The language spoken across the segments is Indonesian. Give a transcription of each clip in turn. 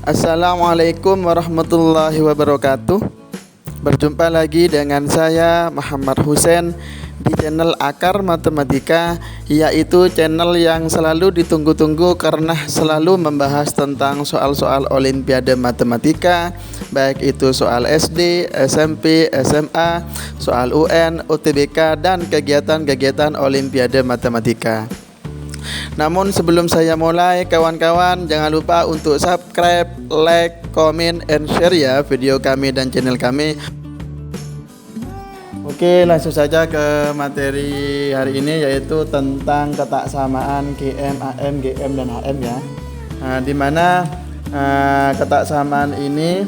Assalamualaikum warahmatullahi wabarakatuh. Berjumpa lagi dengan saya Muhammad Husain di channel Akar Matematika, yaitu channel yang selalu ditunggu-tunggu karena selalu membahas tentang soal-soal Olimpiade Matematika, baik itu soal SD, SMP, SMA, soal UN, UTBK, dan kegiatan-kegiatan Olimpiade Matematika. Namun sebelum saya mulai, kawan-kawan jangan lupa untuk subscribe, like, comment, and share ya video kami dan channel kami. Oke, langsung saja ke materi hari ini, yaitu tentang ketaksamaan GM, AM, GM, dan HM ya. Dimana ketaksamaan ini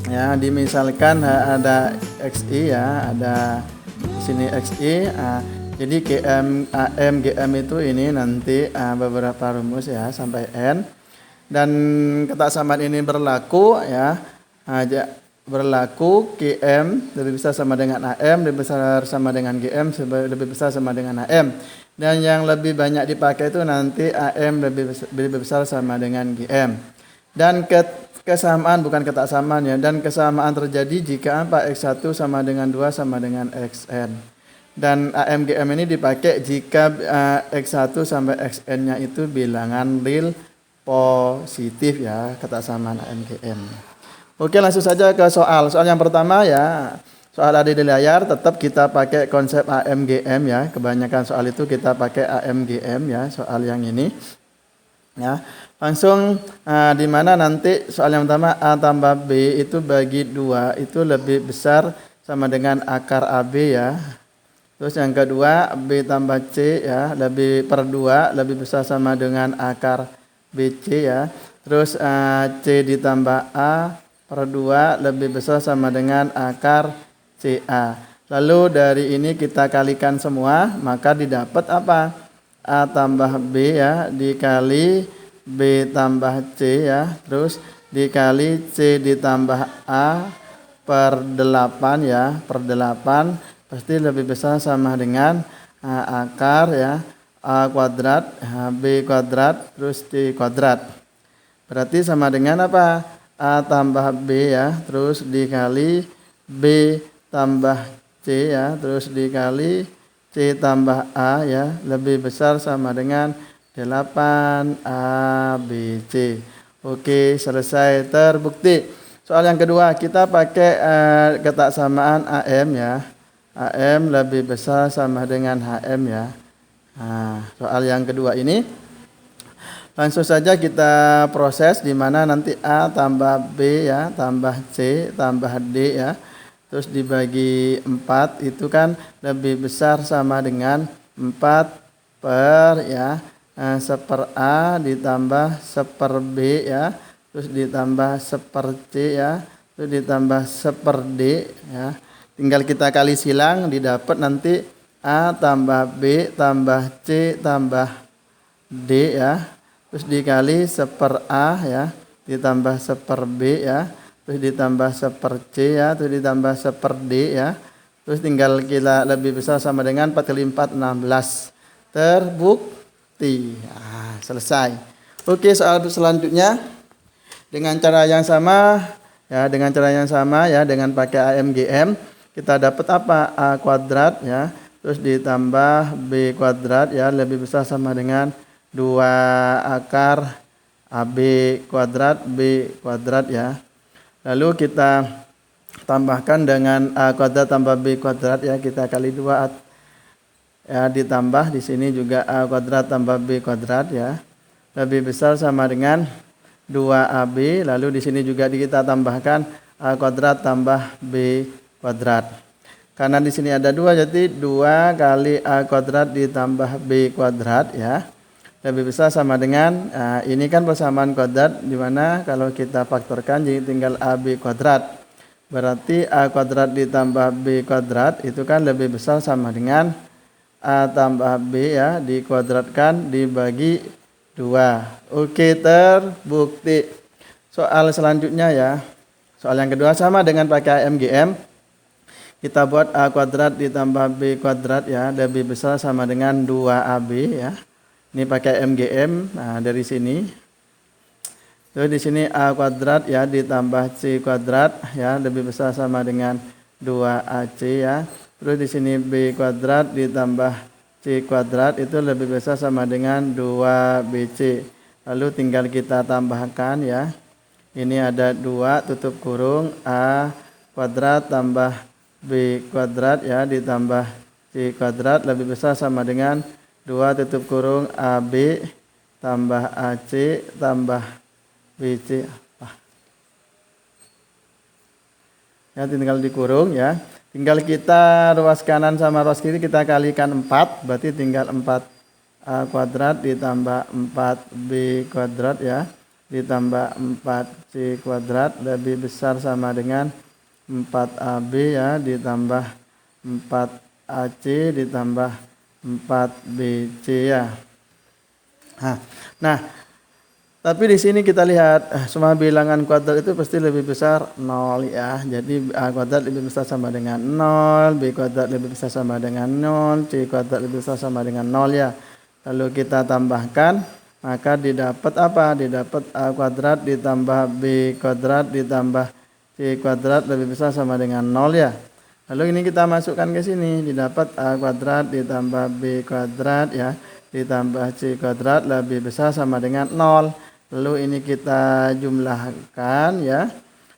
ya dimisalkan ada XI ya, ada di sini XI. Jadi GM, AM, GM itu ini nanti beberapa rumus ya sampai N, dan ketaksamaan ini berlaku ya, berlaku GM lebih besar sama dengan AM, lebih besar sama dengan GM, lebih besar sama dengan AM, dan yang lebih banyak dipakai itu nanti AM lebih besar sama dengan GM. Dan kesamaan, bukan ketaksamaan ya, dan kesamaan terjadi jika X1 sama dengan 2 sama dengan XN. Dan AMGM ini dipakai jika X1 sampai XN-nya itu bilangan real positif ya, ketaksamaan AMGM. Oke, langsung saja ke soal. Soal yang pertama ya, soal ada di layar, tetap kita pakai konsep AMGM ya. Kebanyakan soal itu kita pakai AMGM ya, soal yang ini. Ya, langsung di mana nanti soal yang pertama A tambah B itu bagi 2 itu lebih besar sama dengan akar AB ya. Terus yang kedua B tambah C ya, lebih per 2 lebih besar sama dengan akar BC ya. Terus C ditambah A per 2 lebih besar sama dengan akar CA. Lalu dari ini kita kalikan semua, maka didapat apa? A tambah B ya dikali B tambah C ya. Terus dikali C ditambah A per 8 ya, per 8 pasti lebih besar sama dengan akar ya A kuadrat B kuadrat terus C kuadrat. Berarti sama dengan apa? A tambah B ya, terus dikali B tambah C ya, terus dikali C tambah A ya, lebih besar sama dengan 8 ABC. Oke, selesai, terbukti. Soal yang kedua kita pakai ketaksamaan AM ya. AM lebih besar sama dengan HM ya. Soal yang kedua ini langsung saja kita proses, di mana nanti A tambah B ya, tambah C tambah D ya, terus dibagi 4 itu kan lebih besar sama dengan 4 per ya, seper A ditambah seper B ya, terus ditambah seper C ya, terus ditambah seper D ya. Tinggal kita kali silang, didapat nanti A tambah B tambah C tambah D ya. Terus dikali seper A ya, ditambah seper B ya, terus ditambah seper C ya, terus ditambah seper D ya. Terus tinggal kita lebih besar sama dengan 4 kali 4, 16. Terbukti. Selesai. Oke, soal selanjutnya dengan cara yang sama ya, dengan pakai AMGM. Kita dapat apa? A kuadrat ya, terus ditambah B kuadrat ya, lebih besar sama dengan 2 akar AB kuadrat B kuadrat ya. Lalu kita tambahkan dengan A kuadrat tambah B kuadrat ya, kita kali 2 ya, ditambah di sini juga A kuadrat tambah B kuadrat ya, lebih besar sama dengan 2AB. Lalu di sini juga kita tambahkan A kuadrat tambah B kuadrat. Karena di sini ada 2, jadi 2 kali A kuadrat ditambah B kuadrat ya, lebih besar sama dengan ini kan persamaan kuadrat, dimana kalau kita faktorkan jadi tinggal AB kuadrat. Berarti A kuadrat ditambah B kuadrat itu kan lebih besar sama dengan A tambah B ya, dikuadratkan dibagi 2. Oke, terbukti. Soal selanjutnya ya, soal yang kedua sama dengan pakai AMGM. Kita buat A kuadrat ditambah B kuadrat ya, lebih besar sama dengan 2AB ya. Ini pakai MGM, nah dari sini. Terus di sini A kuadrat ya ditambah C kuadrat ya lebih besar sama dengan 2AC ya. Terus di sini B kuadrat ditambah C kuadrat itu lebih besar sama dengan 2BC. Lalu tinggal kita tambahkan ya. Ini ada 2 tutup kurung A kuadrat tambah B kuadrat ya ditambah C kuadrat lebih besar sama dengan 2 tutup kurung AB tambah AC tambah BC. Ya tinggal dikurung ya. Tinggal kita ruas kanan sama ruas kiri kita kalikan 4, berarti tinggal 4A kuadrat ditambah 4B kuadrat ya. Ditambah 4C kuadrat lebih besar sama dengan 4AB ya. Ditambah 4AC ditambah 4BC ya. Nah, tapi di sini kita lihat semua bilangan kuadrat itu pasti lebih besar 0 ya. Jadi A kuadrat lebih besar sama dengan 0, B kuadrat lebih besar sama dengan 0, C kuadrat lebih besar sama dengan 0 ya. Lalu kita tambahkan, maka didapat apa? Didapat A kuadrat ditambah B kuadrat ditambah C kuadrat lebih besar sama dengan 0 ya. Lalu ini kita masukkan ke sini, didapat A kuadrat ditambah B kuadrat ya ditambah C kuadrat lebih besar sama dengan 0. Lalu ini kita jumlahkan ya.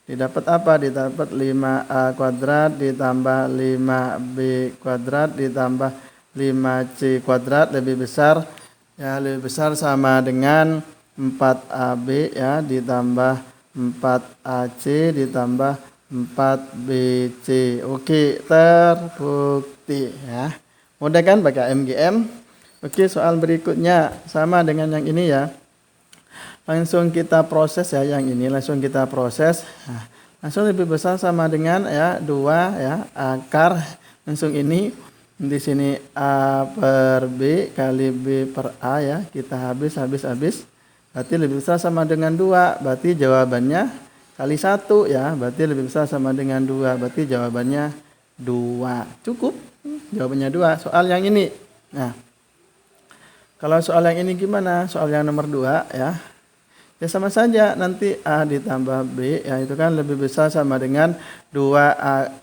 Didapat apa? Didapat 5A kuadrat ditambah 5B kuadrat ditambah 5C kuadrat lebih besar ya, lebih besar sama dengan 4AB ya ditambah 4AC ditambah 4BC. Oke, terbukti ya. Mudah kan pakai MGM? Oke, soal berikutnya sama dengan yang ini ya. Langsung kita proses ya yang ini, langsung kita proses. Nah, langsung lebih besar sama dengan ya 2 ya akar langsung ini di sini A per B kali B per A ya. Kita habis. Berarti lebih besar sama dengan 2. Berarti jawabannya kali 1 ya. Berarti lebih besar sama dengan 2. Berarti jawabannya 2. Cukup. Jawabannya 2. Soal yang ini. Nah, kalau soal yang ini gimana? Soal yang nomor 2 ya. Ya sama saja nanti A ditambah B ya itu kan lebih besar sama dengan 2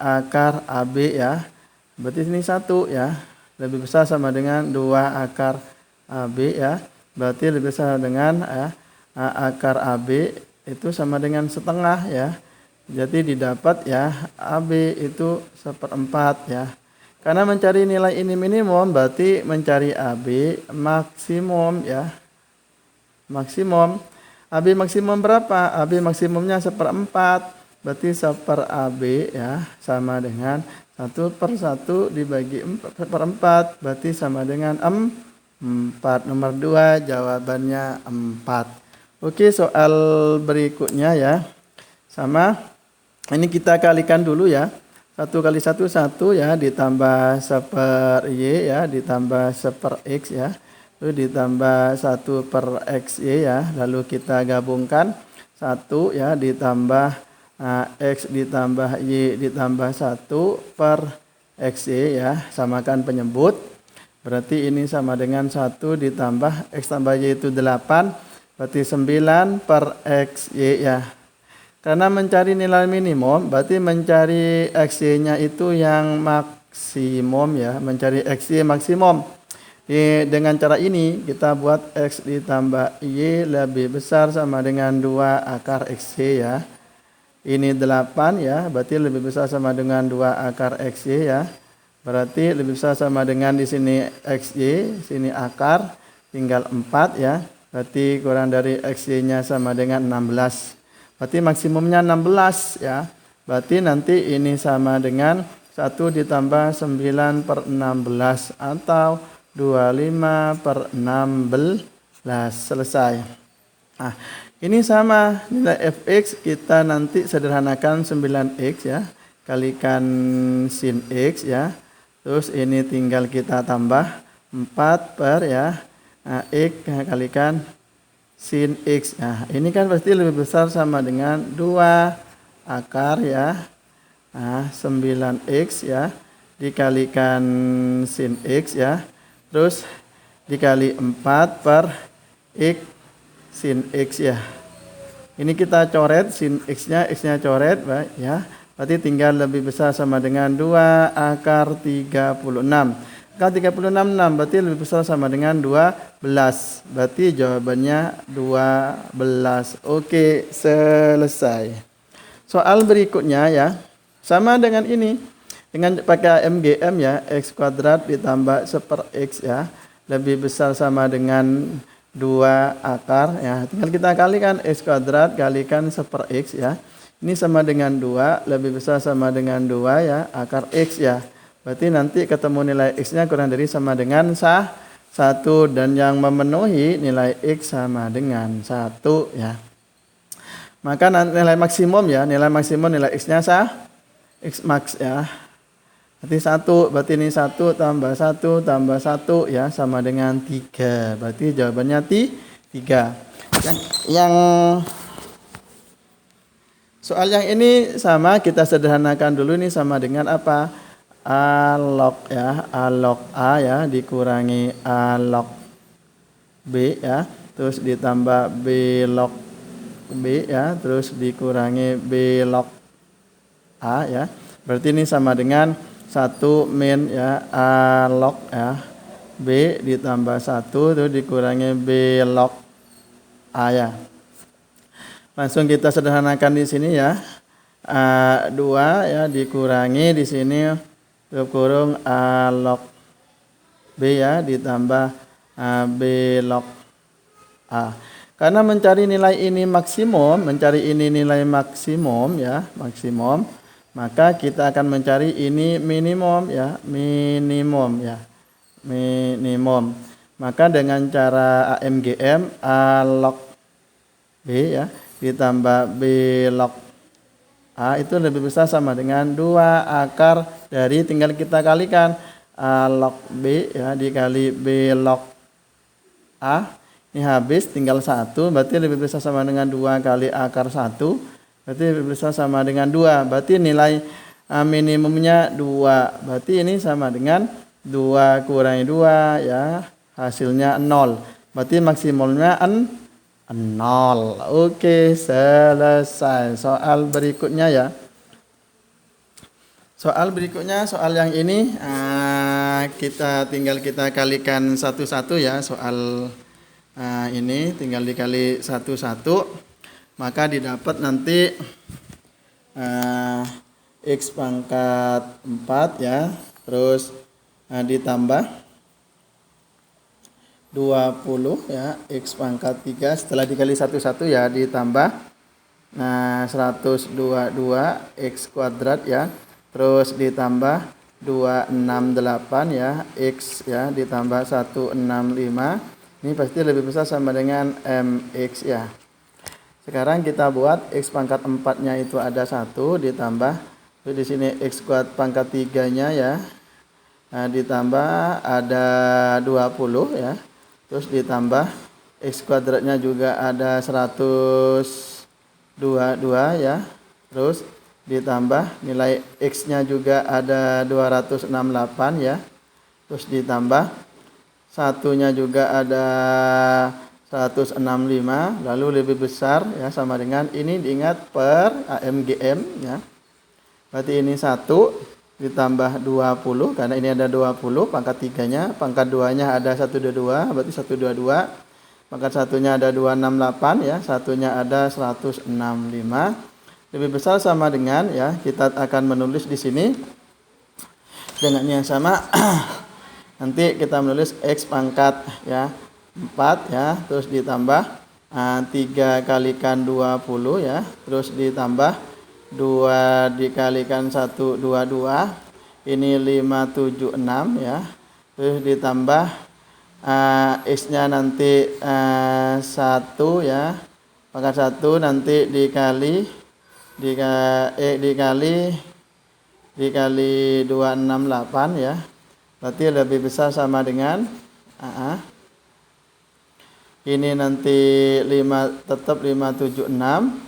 akar AB ya. Berarti ini 1 ya. Lebih besar sama dengan 2 akar AB ya. Berarti lebih besar dengan ya, akar AB itu sama dengan setengah ya. Jadi didapat ya AB itu 1/4 ya. Karena mencari nilai ini minimum berarti mencari AB maksimum ya. Maksimum. AB maksimum berapa? AB maksimumnya 1/4. Berarti 1/AB ya sama dengan 1/1 dibagi 4/4. Berarti sama dengan 4. Nomor 2 jawabannya 4. Oke, soal berikutnya ya. Sama. Ini kita kalikan dulu ya. 1 kali 1 1 ya ditambah 1/Y ya ditambah 1/X ya. Lalu ditambah 1/XY ya. Lalu kita gabungkan 1 ya ditambah X ditambah Y ditambah 1/XY ya. Samakan penyebut. Berarti ini sama dengan 1 ditambah X tambah Y itu 8. Berarti 9/XY ya. Karena mencari nilai minimum, berarti mencari XY-nya itu yang maksimum ya. Mencari XY maksimum. Dengan cara ini kita buat X ditambah Y lebih besar sama dengan 2 akar XY ya. Ini 8 ya, berarti lebih besar sama dengan 2 akar XY ya. Berarti lebih besar sama dengan di sini XY, sini akar, tinggal 4 ya. Berarti kurang dari XY-nya sama dengan 16. Berarti maksimumnya 16 ya. Berarti nanti ini sama dengan 1 ditambah 9/16 atau 25/16. Selesai. Nah, ini sama nilai fx kita nanti sederhanakan 9x ya. Kalikan sin x ya. Terus ini tinggal kita tambah 4 per ya. Nah, x kalikan sin X. Nah, ini kan pasti lebih besar sama dengan 2 akar ya. Nah, 9X ya. Dikalikan sin X ya. Terus dikali 4 per X sin X ya. Ini kita coret sin x-nya coret, ya. Berarti tinggal lebih besar sama dengan 2 akar 36. Akar 36, 6, berarti lebih besar sama dengan 12. Berarti jawabannya 12. Oke, selesai. Soal berikutnya ya, sama dengan ini. Dengan pakai MGM ya, x kuadrat ditambah 1/x ya, lebih besar sama dengan 2 akar ya. Tinggal kita kalikan x kuadrat kalikan 1/x ya. Ini sama dengan 2, lebih besar sama dengan 2 ya, akar x ya. Berarti nanti ketemu nilai x-nya kurang dari sama dengan 1 dan yang memenuhi nilai x sama dengan 1 ya. Maka nilai maksimum ya, nilai x-nya x max ya. Berarti 1, berarti ini 1 tambah 1 tambah 1 ya sama dengan 3. Berarti jawabannya 3. Yang soal yang ini sama, kita sederhanakan dulu, ini sama dengan apa? A log ya, A log A ya dikurangi A log B ya, terus ditambah B log B ya, terus dikurangi B log A ya. Berarti ini sama dengan 1 min ya A log ya B ditambah 1 terus dikurangi B log A ya. Langsung kita sederhanakan di sini ya. 2 ya dikurangi di sini kurung A log B ya ditambah B log A. Karena mencari nilai ini maksimum, mencari ini nilai maksimum ya, maksimum, maka kita akan mencari ini minimum ya, minimum ya. Minimum. Maka dengan cara AMGM A log B ya ditambah B log A itu lebih besar sama dengan 2 akar dari, tinggal kita kalikan A log B ya dikali B log A. Ini habis tinggal 1, berarti lebih besar sama dengan 2 kali akar 1. Berarti lebih besar sama dengan 2. Berarti nilai minimumnya 2. Berarti ini sama dengan 2 kurangi 2 ya, hasilnya 0. Berarti maksimumnya 0. Oke, selesai. Soal berikutnya ya. Soal berikutnya, soal yang ini kita kalikan satu-satu ya. Soal ini tinggal dikali satu-satu, maka didapat nanti x pangkat 4 ya, terus ditambah 20 ya, x pangkat 3 setelah dikali satu-satu ya ditambah 122 x kuadrat ya, terus ditambah 268 ya, x ya ditambah 165. Ini pasti lebih besar sama dengan mx ya. Sekarang kita buat x pangkat 4-nya itu ada 1 ditambah, terus di sini x kuadrat pangkat 3-nya ya. Ditambah ada 20 ya. Terus ditambah x kuadratnya juga ada 122 ya. Terus ditambah nilai x-nya juga ada 268 ya. Terus ditambah satunya juga ada 165, lalu lebih besar ya sama dengan ini, diingat per AMGM ya. Berarti ini 1 ditambah 20 karena ini ada 20 pangkat 3-nya, pangkat 2-nya ada 122, berarti 122. Pangkat 1-nya ada 268 ya, satunya ada 165. Lebih besar sama dengan ya, kita akan menulis di sini dengan yang sama. Nanti kita menulis x pangkat ya 4 ya, terus ditambah 3 kalikan 20 ya, terus ditambah 2 dikalikan 122, ini 576 ya, terus ditambah x-nya nanti 1 ya, pangkat 1 nanti dikali 268 ya, berarti lebih besar sama dengan ini nanti 5 tetap 576.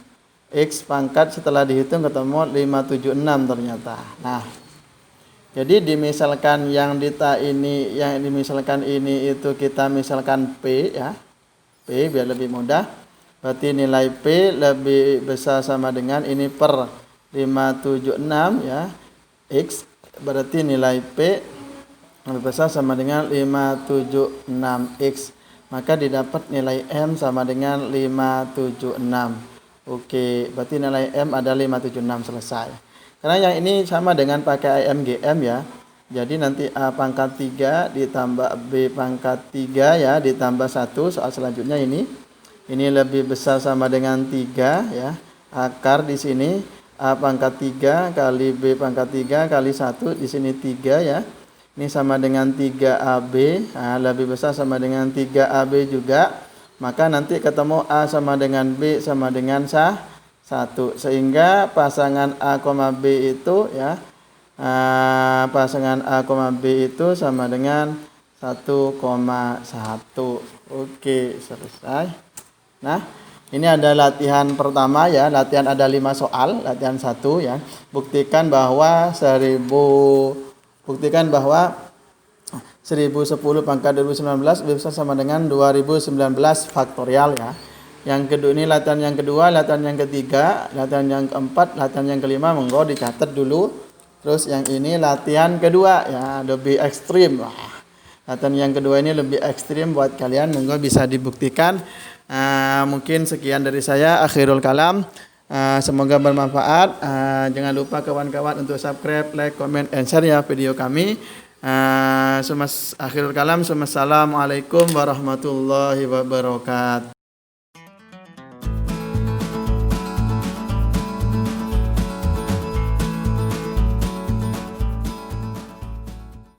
X pangkat setelah dihitung ketemu 576 ternyata. Nah, jadi dimisalkan yang dimisalkan ini itu kita misalkan P ya. P biar lebih mudah. Berarti nilai P lebih besar sama dengan ini per 576 ya. X berarti nilai P lebih besar sama dengan 576X. Maka didapat nilai M sama dengan 576. Oke, berarti nilai M ada 576 selesai. Karena yang ini sama dengan pakai IMGM ya. Jadi nanti A pangkat 3 ditambah B pangkat 3 ya, ditambah 1. Soal selanjutnya ini lebih besar sama dengan 3 ya. Akar di sini A pangkat 3 kali B pangkat 3 kali 1, di sini 3 ya. Ini sama dengan 3AB. Nah, lebih besar sama dengan 3AB juga. Maka nanti ketemu A sama dengan B sama dengan 1. Sehingga pasangan A, B itu ya, pasangan A, B itu sama dengan 1,1. Oke, selesai. Nah, ini ada latihan pertama ya. Latihan ada 5 soal. Latihan 1 ya. Buktikan bahwa 1010 pangkat 2019 bisa sama dengan 2019 faktorial ya. Yang kedua ini latihan yang kedua, latihan yang ketiga, latihan yang keempat, latihan yang kelima, monggo dicatat dulu. Terus yang ini latihan kedua ya, lebih ekstrim. Wah, latihan yang kedua ini lebih ekstrim buat kalian, monggo bisa dibuktikan. Mungkin sekian dari saya, akhirul kalam. Semoga bermanfaat. Jangan lupa kawan-kawan untuk subscribe, like, comment, and share ya video kami. Akhirul kalam. Assalamualaikum warahmatullahi wabarakatuh.